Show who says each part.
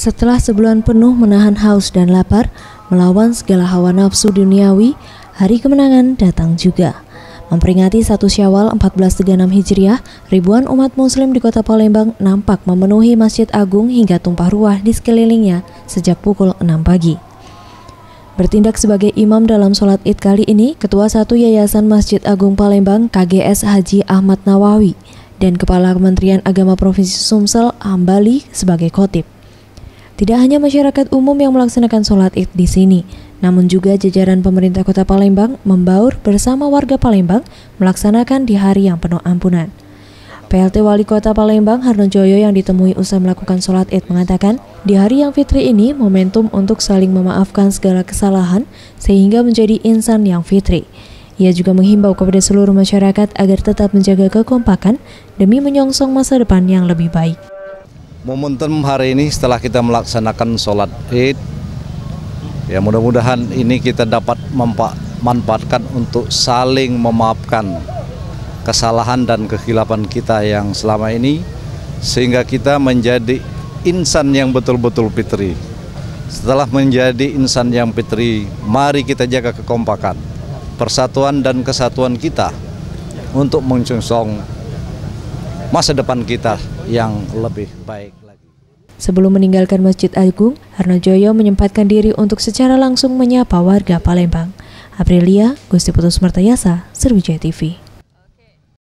Speaker 1: Setelah sebulan penuh menahan haus dan lapar, melawan segala hawa nafsu duniawi, hari kemenangan datang juga. Memperingati 1 Syawal 1436 Hijriah, ribuan umat muslim di kota Palembang nampak memenuhi Masjid Agung hingga tumpah ruah di sekelilingnya sejak pukul 6 pagi. Bertindak sebagai imam dalam sholat Id kali ini, Ketua 1 Yayasan Masjid Agung Palembang KGS Haji Ahmad Nawawi dan Kepala Kementerian Agama Provinsi Sumsel Hambali sebagai khotib. Tidak hanya masyarakat umum yang melaksanakan sholat Id di sini, namun juga jajaran pemerintah Kota Palembang membaur bersama warga Palembang melaksanakan di hari yang penuh ampunan. PLT Wali Kota Palembang Harnojoyo yang ditemui usai melakukan sholat Id mengatakan, di hari yang fitri ini momentum untuk saling memaafkan segala kesalahan sehingga menjadi insan yang fitri. Ia juga menghimbau kepada seluruh masyarakat agar tetap menjaga kekompakan demi menyongsong masa depan yang lebih baik.
Speaker 2: Momentum hari ini setelah kita melaksanakan sholat Id, ya mudah-mudahan ini kita dapat memanfaatkan untuk saling memaafkan kesalahan dan kekhilafan kita yang selama ini, sehingga kita menjadi insan yang betul-betul fitri. Setelah menjadi insan yang fitri, mari kita jaga kekompakan, persatuan dan kesatuan kita untuk menyongsong masa depan kita yang lebih baik lagi.
Speaker 1: Sebelum meninggalkan Masjid Agung, Harnojoyo menyempatkan diri untuk secara langsung menyapa warga Palembang. Aprilia, Gusti Putus Martayasa, Sriwijaya TV.